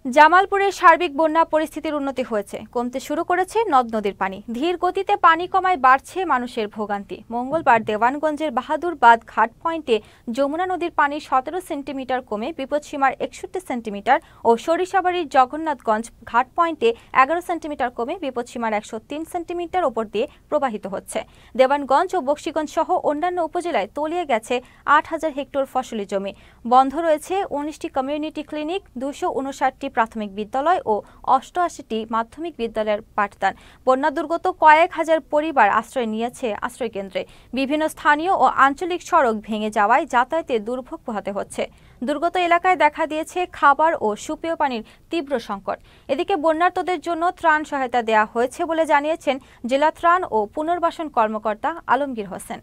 জামালপুরের সার্বিক বন্যা পরিস্থিতির উন্নতি হয়েছে, কমতে শুরু করেছে নদ নদীর পানি। ধীর গতিতে পানি কমায় বাড়ছে মানুষের ভোগান্তি। মঙ্গলবার দেওয়ানগঞ্জের বাহাদুরবাদ ঘাট পয়েন্টে যমুনা নদীর পানি 17 সেন্টিমিটার কমে বিপদসীমার 61 সেন্টিমিটার ও সরিষাবাড়ির জগন্নাথগঞ্জ ঘাট পয়েন্টে 11 সেন্টিমিটার কমে বিপদসীমার 103 সেন্টিমিটার ওপর দিয়ে প্রবাহিত হচ্ছে। দেওয়ানগঞ্জ ও বকশীগঞ্জ সহ অন্যান্য উপজেলায় তলিয়ে গেছে 8000 হেক্টর ফসলি জমি। বন্ধ রয়েছে 19টি কমিউনিটি ক্লিনিক, 259টি প্রাথমিক বিদ্যালয় ও 88টি মাধ্যমিক বিদ্যালয়ের পাঠদান। বন্যা দুর্গত কয়েক হাজার পরিবার আশ্রয় নিয়েছে আশ্রয়কেন্দ্রে। বিভিন্ন স্থানীয় ও আঞ্চলিক সড়ক ভেঙে যাওয়ায় যাতায়াতে দুর্ভোগ পোহাতে হচ্ছে। দুর্গত এলাকায় দেখা দিয়েছে খাবার ও সুপেয় পানির তীব্র সংকট। এদিকে বন্যার্তদের জন্য ত্রাণ সহায়তা দেওয়া হয়েছে বলে জানিয়েছেন জেলা ত্রাণ ও পুনর্বাসন কর্মকর্তা আলমগীর হোসেন।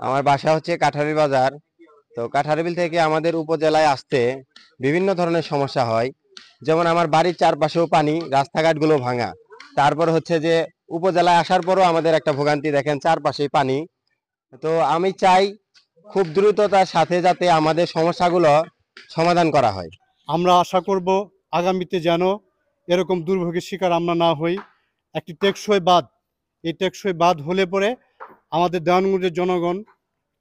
আমার বাসা হচ্ছে কাঠারি বাজার। তো কাঠারিবিল থেকে আমাদের উপজেলায় আসতে বিভিন্ন ধরনের সমস্যা হয়, যেমন আমার বাড়ির চারপাশেও পানি, রাস্তাঘাটগুলো ভাঙা। তারপর হচ্ছে যে উপজেলায় আসার পরও আমাদের একটা ভোগান্তি, দেখেন চারপাশেই পানি। তো আমি চাই খুব দ্রুততার সাথে যাতে আমাদের সমস্যাগুলো সমাধান করা হয়। আমরা আশা করব আগামীতে যেন এরকম দুর্ভোগের শিকার আমরা না হই। একটি টেকসই বাঁধ, এই টেকসই বাঁধ হলে পরে আমাদের দেওয়ানগঞ্জের জনগণ,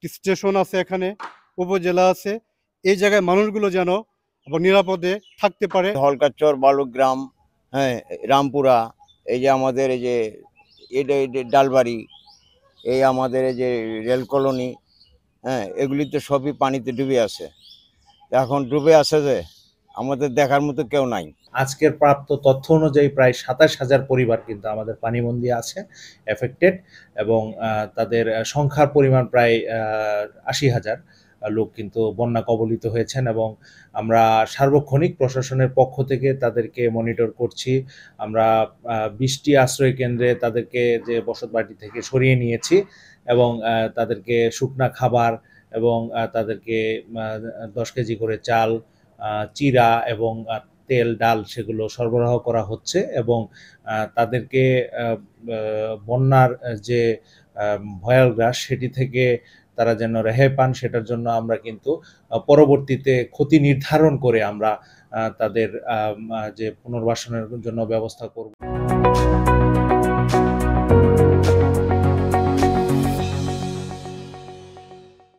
স্টেশন আছে, এখানে উপজেলা আছে, এই জায়গায় মানুষগুলো যেন নিরাপদে থাকতে পারে। হলকাচর, বালুগ্রাম, হ্যাঁ, রামপুরা, এই যে আমাদের এই যে ডালবাড়ি, এই আমাদের এই যে রেল কলোনি, হ্যাঁ, এগুলিতে সবই পানিতে ডুবে আছে। এখন ডুবে আছে যে আমাদের দেখার মতো কেউ নাই। আজকের প্রাপ্ত তথ্য অনুযায়ী প্রায় 27,000 পরিবার কিন্তু আমাদের পানিবন্দী আছে, এফেক্টেড, এবং তাদের সংখ্যার পরিমাণ প্রায় 80,000 লোক কিন্তু বন্যা কবলিত হয়েছেন। এবং আমরা সার্বক্ষণিক প্রশাসনের পক্ষ থেকে তাদেরকে মনিটর করছি। আমরা 20টি আশ্রয় কেন্দ্রে তাদেরকে যে বসতবাড়ি থেকে সরিয়ে নিয়েছি এবং তাদেরকে শুকনা খাবার এবং তাদেরকে 10 কেজি করে চাল, চিরা এবং তেল, ডাল সেগুলো সরবরাহ করা হচ্ছে। এবং তাদেরকে বন্যার যে ভয়াগ্রাস সেটি থেকে তারা যেন রেহাই পান, সেটার জন্য আমরা কিন্তু পরবর্তীতে ক্ষতি নির্ধারণ করে আমরা তাদের যে পুনর্বাসনের জন্য ব্যবস্থা করব।